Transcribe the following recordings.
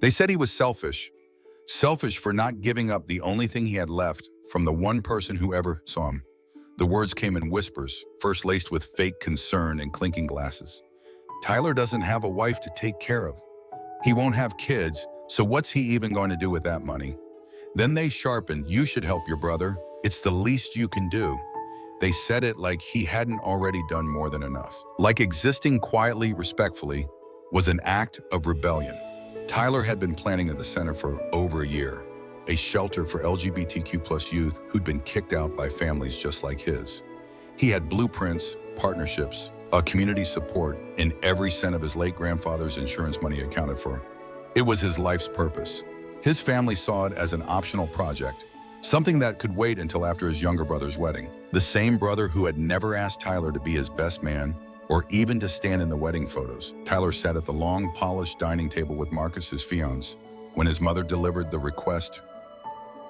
They said he was selfish. Selfish for not giving up the only thing he had left from the one person who ever saw him. The words came in whispers, first laced with fake concern and clinking glasses. Tyler doesn't have a wife to take care of. He won't have kids, so what's he even going to do with that money? Then they sharpened, you should help your brother. It's the least you can do. They said it like he hadn't already done more than enough. Like existing quietly, respectfully, was an act of rebellion. Tyler had been planning at the center for over a year, a shelter for LGBTQ+ youth who'd been kicked out by families just like his. He had blueprints, partnerships, a community support, and every cent of his late grandfather's insurance money accounted for. It was his life's purpose. His family saw it as an optional project, something that could wait until after his younger brother's wedding. The same brother who had never asked Tyler to be his best man or even to stand in the wedding photos. Tyler sat at the long, polished dining table with Marcus, his fiancé. When his mother delivered the request,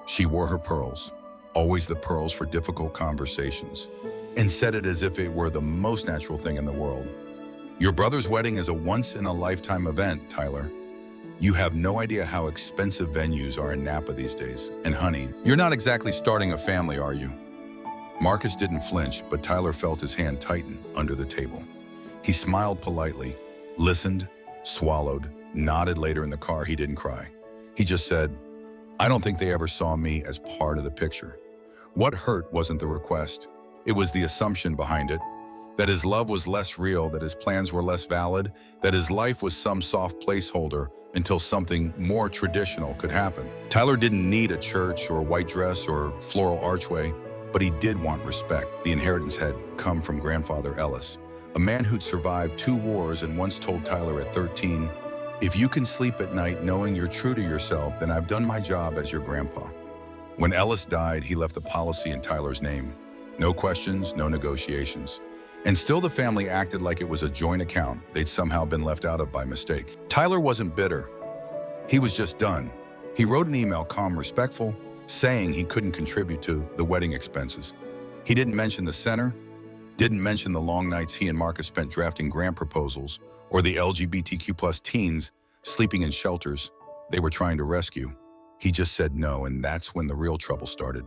she wore her pearls, always the pearls for difficult conversations, and said it as if it were the most natural thing in the world. Your brother's wedding is a once-in-a-lifetime event, Tyler. You have no idea how expensive venues are in Napa these days. And honey, you're not exactly starting a family, are you? Marcus didn't flinch, but Tyler felt his hand tighten under the table. He smiled politely, listened, swallowed, nodded. Later in the car. He didn't cry. He just said, I don't think they ever saw me as part of the picture. What hurt wasn't the request. It was the assumption behind it, that his love was less real, that his plans were less valid, that his life was some soft placeholder until something more traditional could happen. Tyler didn't need a church or a white dress or floral archway, but he did want respect. The inheritance had come from grandfather Ellis, a man who'd survived 2 wars and once told Tyler at 13, if you can sleep at night knowing you're true to yourself, then I've done my job as your grandpa. When Ellis died, he left the policy in Tyler's name. No questions, no negotiations. And still the family acted like it was a joint account they'd somehow been left out of by mistake. Tyler wasn't bitter. He was just done. He wrote an email, calm, respectful, saying he couldn't contribute to the wedding expenses. He didn't mention the center, didn't mention the long nights he and Marcus spent drafting grant proposals, or the LGBTQ+ teens sleeping in shelters they were trying to rescue. He just said no, and that's when the real trouble started.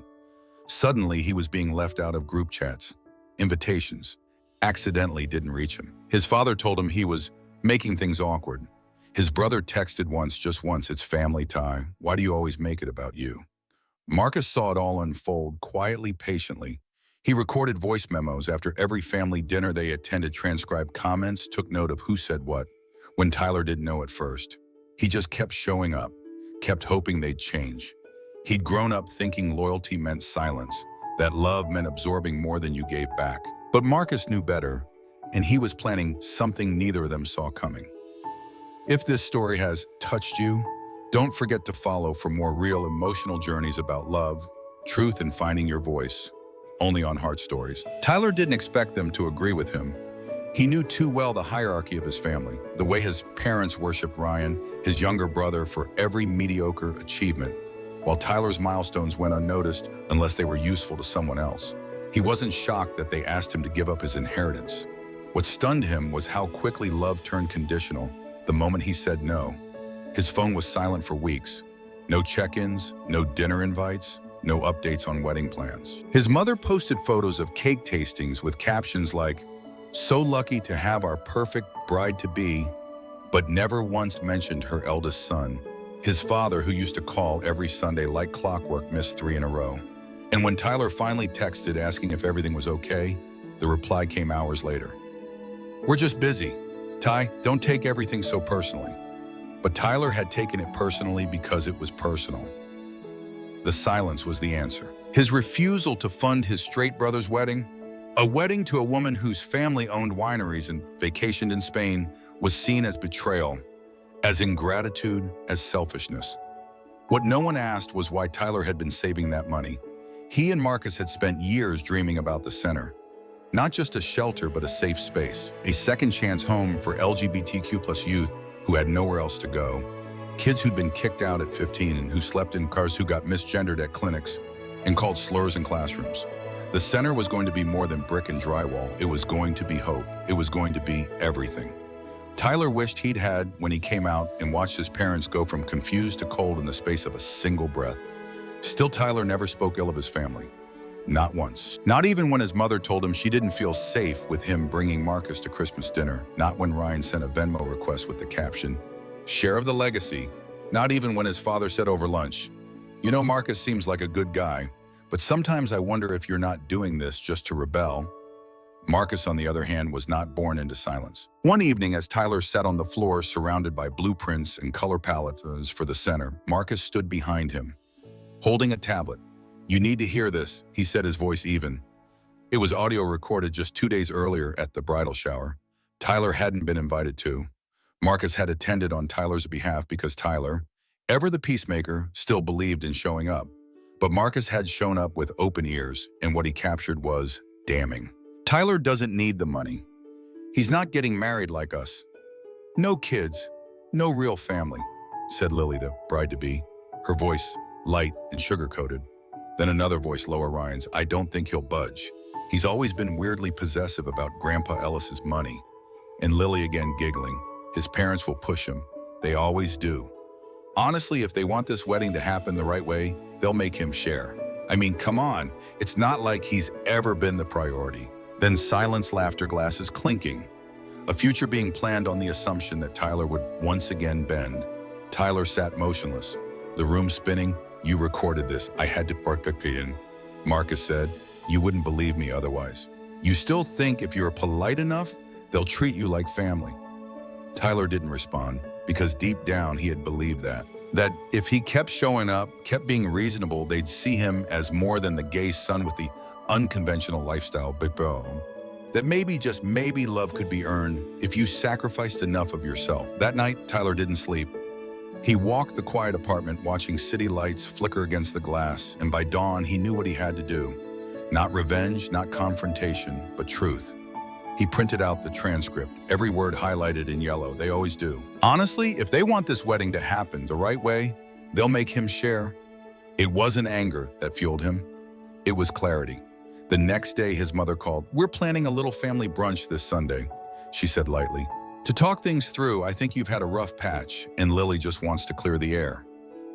Suddenly, he was being left out of group chats, invitations, accidentally didn't reach him. His father told him he was making things awkward. His brother texted once, just once, it's family time. Why do you always make it about you? Marcus saw it all unfold, quietly, patiently. He recorded voice memos after every family dinner they attended, transcribed comments, took note of who said what. When Tyler didn't know at first, he just kept showing up, kept hoping they'd change. He'd grown up thinking loyalty meant silence, that love meant absorbing more than you gave back. But Marcus knew better, and he was planning something neither of them saw coming. If this story has touched you, don't forget to follow for more real emotional journeys about love, truth, and finding your voice, only on Heart Stories. Tyler didn't expect them to agree with him. He knew too well the hierarchy of his family, the way his parents worshipped Ryan, his younger brother, for every mediocre achievement, while Tyler's milestones went unnoticed unless they were useful to someone else. He wasn't shocked that they asked him to give up his inheritance. What stunned him was how quickly love turned conditional the moment he said no. His phone was silent for weeks. No check-ins, no dinner invites, no updates on wedding plans. His mother posted photos of cake tastings with captions like, so lucky to have our perfect bride-to-be, but never once mentioned her eldest son. His father, who used to call every Sunday like clockwork, missed 3 in a row. And when Tyler finally texted asking if everything was okay, the reply came hours later. We're just busy. Ty, don't take everything so personally. But Tyler had taken it personally because it was personal. The silence was the answer. His refusal to fund his straight brother's wedding, a wedding to a woman whose family owned wineries and vacationed in Spain, was seen as betrayal, as ingratitude, as selfishness. What no one asked was why Tyler had been saving that money. He and Marcus had spent years dreaming about the center. Not just a shelter, but a safe space, a second chance home for LGBTQ+ youth who had nowhere else to go. Kids who'd been kicked out at 15 and who slept in cars, who got misgendered at clinics and called slurs in classrooms. The center was going to be more than brick and drywall. It was going to be hope. It was going to be everything. Tyler wished he'd had when he came out and watched his parents go from confused to cold in the space of a single breath. Still, Tyler never spoke ill of his family. Not once. Not even when his mother told him she didn't feel safe with him bringing Marcus to Christmas dinner. Not when Ryan sent a Venmo request with the caption, "Share of the legacy." Not even when his father said over lunch, "You know, Marcus seems like a good guy, but sometimes I wonder if you're not doing this just to rebel." Marcus, on the other hand, was not born into silence. One evening, as Tyler sat on the floor surrounded by blueprints and color palettes for the center, Marcus stood behind him, holding a tablet. "You need to hear this," he said, his voice even. It was audio recorded just 2 days earlier at the bridal shower. Tyler hadn't been invited to. Marcus had attended on Tyler's behalf because Tyler, ever the peacemaker, still believed in showing up. But Marcus had shown up with open ears, and what he captured was damning. "Tyler doesn't need the money. He's not getting married like us. No kids, no real family," said Lily, the bride-to-be, her voice light and sugar-coated. Then another voice, lower, Ryan's, "I don't think he'll budge. He's always been weirdly possessive about Grandpa Ellis's money." And Lily again giggling, "His parents will push him. They always do. Honestly, if they want this wedding to happen the right way, they'll make him share. I mean, come on, it's not like he's ever been the priority." Then silence, laughter, glasses clinking. A future being planned on the assumption that Tyler would once again bend. Tyler sat motionless, the room spinning. "You recorded this. I had to park in," Marcus said. "You wouldn't believe me otherwise. You still think if you're polite enough, they'll treat you like family." Tyler didn't respond because deep down he had believed that if he kept showing up, kept being reasonable, they'd see him as more than the gay son with the unconventional lifestyle, that maybe, just maybe, love could be earned if you sacrificed enough of yourself. That night, Tyler didn't sleep. He walked the quiet apartment, watching city lights flicker against the glass, and by dawn, he knew what he had to do. Not revenge, not confrontation, but truth. He printed out the transcript, every word highlighted in yellow. They always do. Honestly, if they want this wedding to happen the right way, they'll make him share. It wasn't anger that fueled him. It was clarity. The next day, his mother called. "We're planning a little family brunch this Sunday," she said lightly. "To talk things through, I think you've had a rough patch, and Lily just wants to clear the air."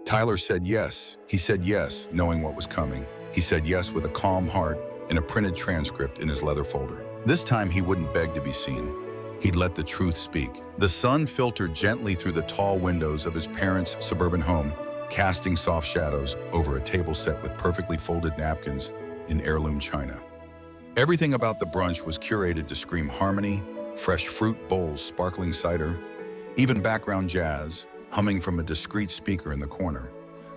Tyler said yes. He said yes, knowing what was coming. He said yes with a calm heart and a printed transcript in his leather folder. This time, he wouldn't beg to be seen. He'd let the truth speak. The sun filtered gently through the tall windows of his parents' suburban home, casting soft shadows over a table set with perfectly folded napkins in heirloom china. Everything about the brunch was curated to scream harmony, fresh fruit bowls, sparkling cider, even background jazz, humming from a discreet speaker in the corner.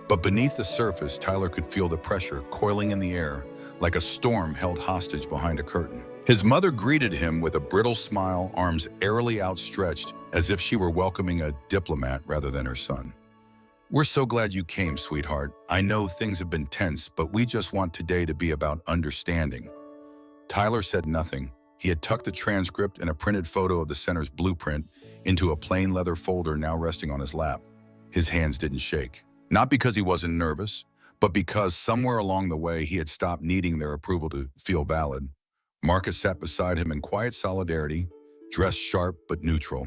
But beneath the surface, Tyler could feel the pressure coiling in the air, like a storm held hostage behind a curtain. His mother greeted him with a brittle smile, arms airily outstretched, as if she were welcoming a diplomat rather than her son. "We're so glad you came, sweetheart. I know things have been tense, but we just want today to be about understanding." Tyler said nothing. He had tucked the transcript and a printed photo of the center's blueprint into a plain leather folder now resting on his lap. His hands didn't shake. Not because he wasn't nervous, but because somewhere along the way he had stopped needing their approval to feel valid. Marcus sat beside him in quiet solidarity, dressed sharp but neutral,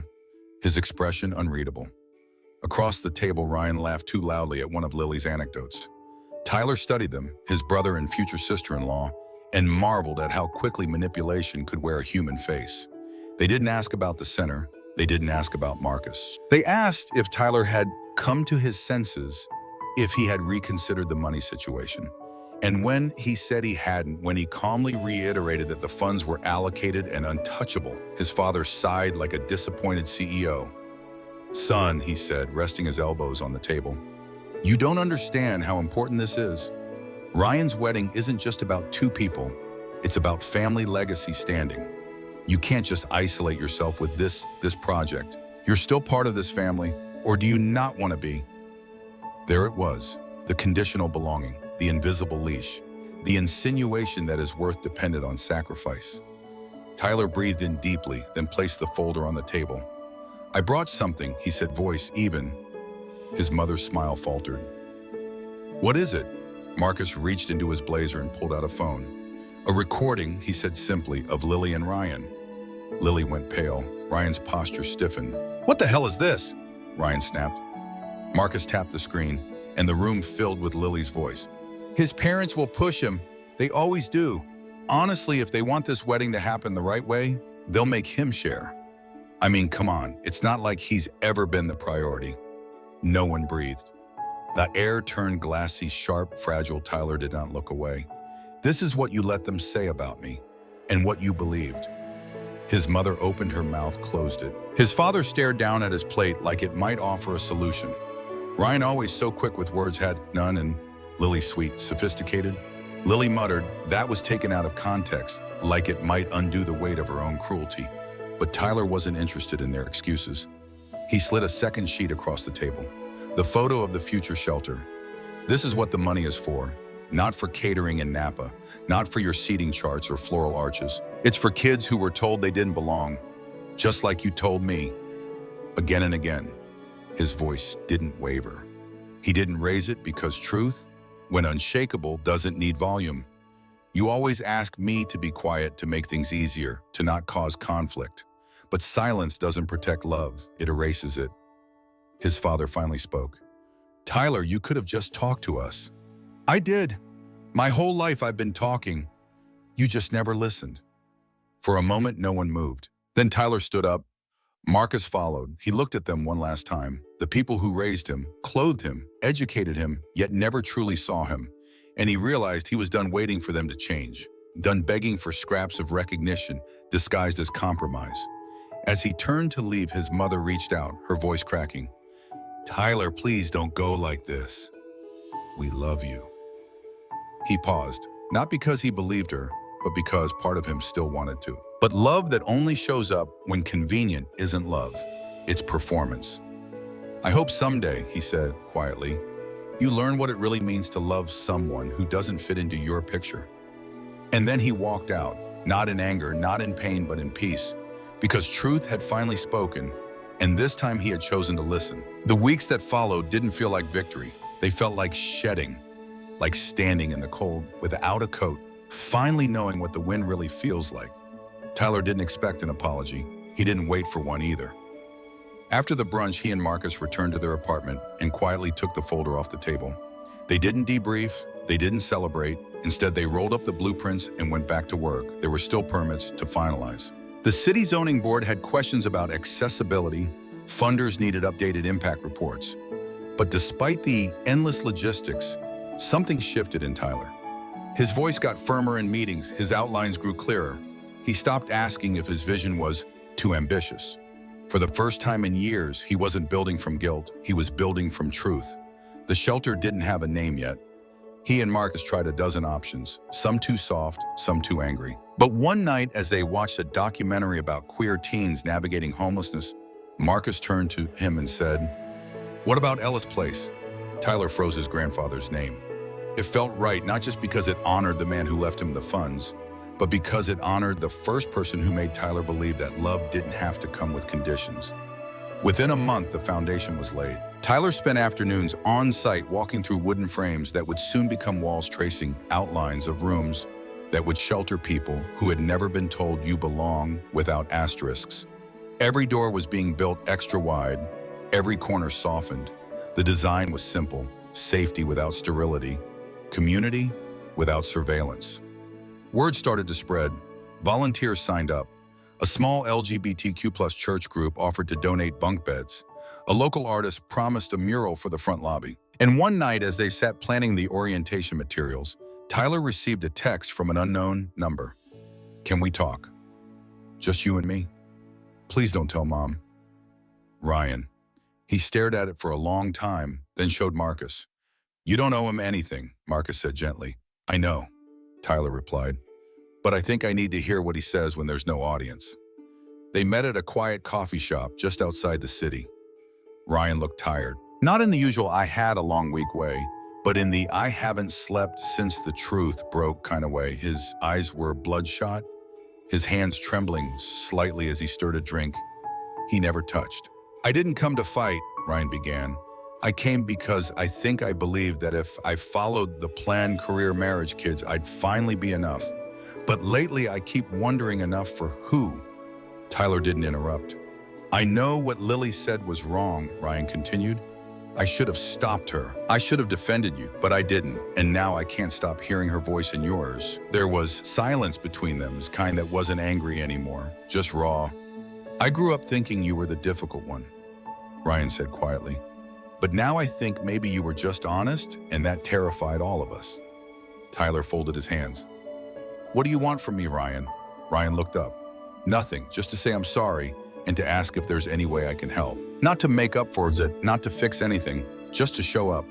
his expression unreadable. Across the table, Ryan laughed too loudly at one of Lily's anecdotes. Tyler studied them, his brother and future sister-in-law, and marveled at how quickly manipulation could wear a human face. They didn't ask about the center. They didn't ask about Marcus. They asked if Tyler had come to his senses, if he had reconsidered the money situation. And when he said he hadn't, when he calmly reiterated that the funds were allocated and untouchable, his father sighed like a disappointed CEO. "Son," he said, resting his elbows on the table, "you don't understand how important this is. Ryan's wedding isn't just about two people. It's about family legacy standing. You can't just isolate yourself with this project. You're still part of this family, or do you not want to be?" There it was, the conditional belonging, the invisible leash, the insinuation that his worth depended on sacrifice. Tyler breathed in deeply, then placed the folder on the table. "I brought something," he said, voice even. His mother's smile faltered. "What is it?" Marcus reached into his blazer and pulled out a phone. "A recording," he said simply, "of Lily and Ryan." Lily went pale. Ryan's posture stiffened. "What the hell is this?" Ryan snapped. Marcus tapped the screen, and the room filled with Lily's voice. "His parents will push him. They always do. Honestly, if they want this wedding to happen the right way, they'll make him share." I mean, come on, it's not like he's ever been the priority. No one breathed. The air turned glassy, sharp, fragile. Tyler did not look away. "This is what you let them say about me, and what you believed." His mother opened her mouth, closed it. His father stared down at his plate like it might offer a solution. Ryan, always so quick with words, had none, and Lily, sweet, sophisticated. Lily muttered, that was taken out of context, like it might undo the weight of her own cruelty. But Tyler wasn't interested in their excuses. He slid a second sheet across the table. The photo of the future shelter. "This is what the money is for. Not for catering in Napa, not for your seating charts or floral arches. It's for kids who were told they didn't belong, just like you told me." Again and again, his voice didn't waver. He didn't raise it because truth, when unshakable, doesn't need volume. "You always ask me to be quiet to make things easier, to not cause conflict. But silence doesn't protect love, it erases it." His father finally spoke. "Tyler, you could have just talked to us." "I did. My whole life I've been talking. You just never listened." For a moment, no one moved. Then Tyler stood up. Marcus followed. He looked at them one last time. The people who raised him, clothed him, educated him, yet never truly saw him. And he realized he was done waiting for them to change, done begging for scraps of recognition disguised as compromise. As he turned to leave, his mother reached out, her voice cracking. "Tyler, please don't go like this. We love you." He paused, not because he believed her, but because part of him still wanted to. But love that only shows up when convenient isn't love. It's performance. "I hope someday," he said quietly, "you learn what it really means to love someone who doesn't fit into your picture." And then he walked out, not in anger, not in pain, but in peace, because truth had finally spoken, and this time he had chosen to listen. The weeks that followed didn't feel like victory. They felt like shedding, like standing in the cold without a coat, finally knowing what the wind really feels like. Tyler didn't expect an apology. He didn't wait for one either. After the brunch, he and Marcus returned to their apartment and quietly took the folder off the table. They didn't debrief, they didn't celebrate. Instead, they rolled up the blueprints and went back to work. There were still permits to finalize. The city zoning board had questions about accessibility. Funders needed updated impact reports. But despite the endless logistics, something shifted in Tyler. His voice got firmer in meetings, his outlines grew clearer. He stopped asking if his vision was too ambitious. For the first time in years, he wasn't building from guilt, he was building from truth. The shelter didn't have a name yet. He and Marcus tried a dozen options, some too soft, some too angry. But one night, as they watched a documentary about queer teens navigating homelessness, Marcus turned to him and said, "What about Ellis Place?" Tyler froze his grandfather's name. It felt right, not just because it honored the man who left him the funds, but because it honored the first person who made Tyler believe that love didn't have to come with conditions. Within a month, the foundation was laid. Tyler spent afternoons on site walking through wooden frames that would soon become walls tracing outlines of rooms that would shelter people who had never been told you belong without asterisks. Every door was being built extra wide, every corner softened. The design was simple, safety without sterility, community without surveillance. Word started to spread. Volunteers signed up. A small LGBTQ+ church group offered to donate bunk beds. A local artist promised a mural for the front lobby. And one night, as they sat planning the orientation materials, Tyler received a text from an unknown number. "Can we talk? Just you and me? Please don't tell Mom." Ryan. He stared at it for a long time, then showed Marcus. "You don't owe him anything," Marcus said gently. "I know," Tyler replied, "but I think I need to hear what he says when there's no audience." They met at a quiet coffee shop just outside the city. Ryan looked tired. Not in the usual "I had a long week" way, but in the "I haven't slept since the truth broke" kind of way. His eyes were bloodshot, his hands trembling slightly as he stirred a drink he never touched. "I didn't come to fight," Ryan began. "I came because I believed that if I followed the planned career marriage kids, I'd finally be enough. But lately I keep wondering, enough for who? Tyler didn't interrupt. I know what Lily said was wrong, Ryan continued. I should have stopped her. I should have defended you, but I didn't. And now I can't stop hearing her voice and yours. There was silence between them, the kind that wasn't angry anymore, just raw. I grew up thinking you were the difficult one, Ryan said quietly. But now I think maybe you were just honest, and that terrified all of us. Tyler folded his hands. What do you want from me, Ryan? Ryan looked up. Nothing, just to say I'm sorry and to ask if there's any way I can help. Not to make up for it, not to fix anything, just to show up.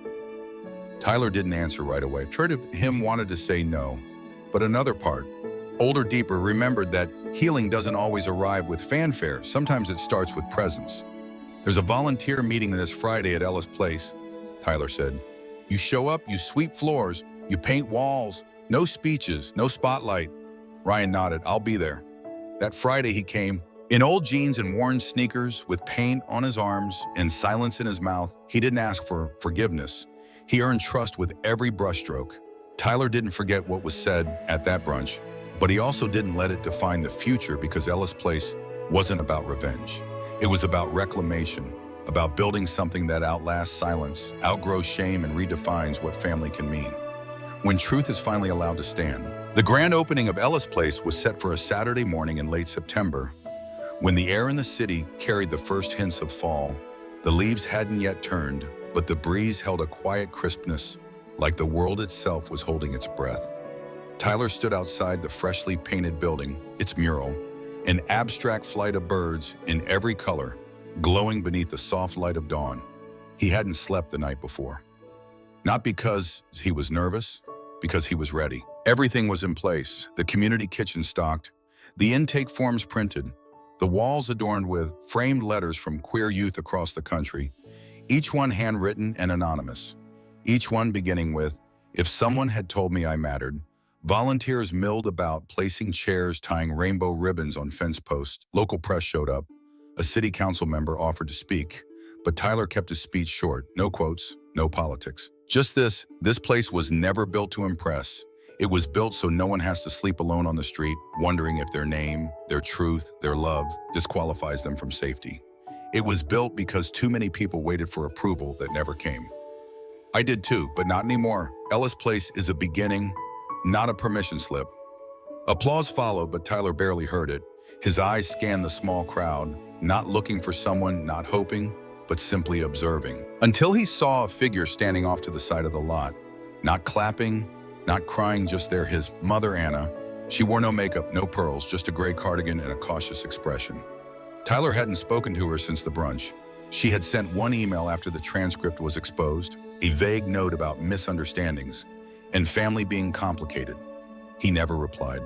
Tyler didn't answer right away. Part of him wanted to say no, but another part, older, deeper, remembered that healing doesn't always arrive with fanfare. Sometimes it starts with presence. There's a volunteer meeting this Friday at Ellis Place, Tyler said. You show up, you sweep floors, you paint walls, no speeches, no spotlight. Ryan nodded. I'll be there. That Friday he came, in old jeans and worn sneakers, with paint on his arms and silence in his mouth. He didn't ask for forgiveness. He earned trust with every brushstroke. Tyler didn't forget what was said at that brunch, but he also didn't let it define the future, because Ellis Place wasn't about revenge. It was about reclamation, about building something that outlasts silence, outgrows shame, and redefines what family can mean. When truth is finally allowed to stand. The grand opening of Ellis Place was set for a Saturday morning in late September. When the air in the city carried the first hints of fall, the leaves hadn't yet turned, but the breeze held a quiet crispness, like the world itself was holding its breath. Tyler stood outside the freshly painted building, its mural, an abstract flight of birds in every color, glowing beneath the soft light of dawn. He hadn't slept the night before. Not because he was nervous, because he was ready. Everything was in place, the community kitchen stocked, the intake forms printed, the walls adorned with framed letters from queer youth across the country, each one handwritten and anonymous, each one beginning with, if someone had told me I mattered. Volunteers milled about, placing chairs, tying rainbow ribbons on fence posts. Local press showed up. A city council member offered to speak, but Tyler kept his speech short. No quotes, no politics. Just this place was never built to impress. It was built so no one has to sleep alone on the street, wondering if their name, their truth, their love disqualifies them from safety. It was built because too many people waited for approval that never came. I did too, but not anymore. Ellis Place is a beginning, not a permission slip. Applause followed, but Tyler barely heard it. His eyes scanned the small crowd, not looking for someone, not hoping, but simply observing. Until he saw a figure standing off to the side of the lot, not clapping, not crying, just there, his mother, Anna. She wore no makeup, no pearls, just a gray cardigan and a cautious expression. Tyler hadn't spoken to her since the brunch. She had sent one email after the transcript was exposed, a vague note about misunderstandings and family being complicated. He never replied.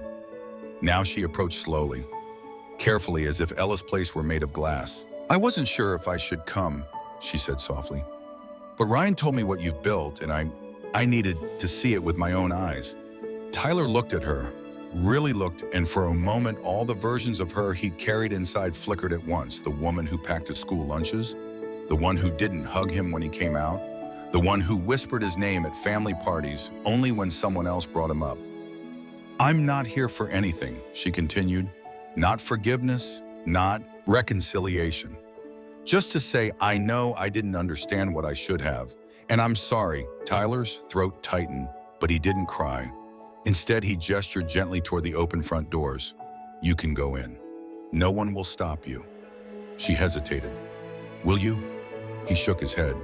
Now she approached slowly, carefully, as if Ellis Place were made of glass. I wasn't sure if I should come, she said softly. But Ryan told me what you've built, and I needed to see it with my own eyes. Tyler looked at her, really looked, and for a moment all the versions of her he'd carried inside flickered at once. The woman who packed his school lunches, the one who didn't hug him when he came out, the one who whispered his name at family parties only when someone else brought him up. I'm not here for anything, she continued. Not forgiveness, not reconciliation. Just to say, I know I didn't understand what I should have, and I'm sorry. Tyler's throat tightened, but he didn't cry. Instead, he gestured gently toward the open front doors. You can go in. No one will stop you. She hesitated. Will you? He shook his head.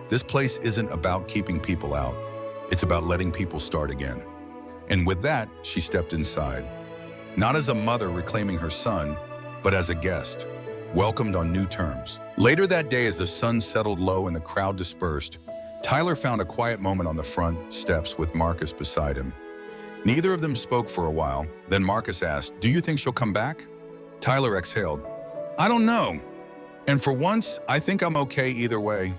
This place isn't about keeping people out. It's about letting people start again. And with that, she stepped inside. Not as a mother reclaiming her son, but as a guest, welcomed on new terms. Later that day, as the sun settled low and the crowd dispersed, Tyler found a quiet moment on the front steps with Marcus beside him. Neither of them spoke for a while. Then Marcus asked, "Do you think she'll come back?" Tyler exhaled. "I don't know. And for once, I think I'm okay either way."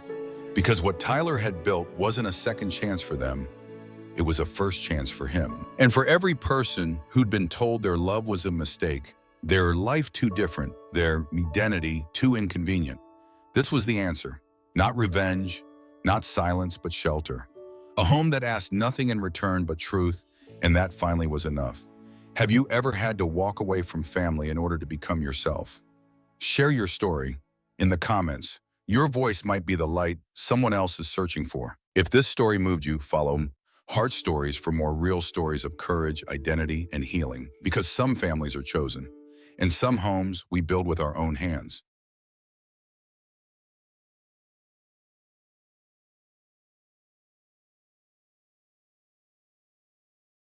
Because what Tyler had built wasn't a second chance for them. It was a first chance for him. And for every person who'd been told their love was a mistake, their life too different, their identity too inconvenient, this was the answer. Not revenge, not silence, but shelter. A home that asked nothing in return but truth, and that finally was enough. Have you ever had to walk away from family in order to become yourself? Share your story in the comments. Your voice might be the light someone else is searching for. If this story moved you, follow Heart Stories for more real stories of courage, identity, and healing. Because some families are chosen. In some homes, we build with our own hands.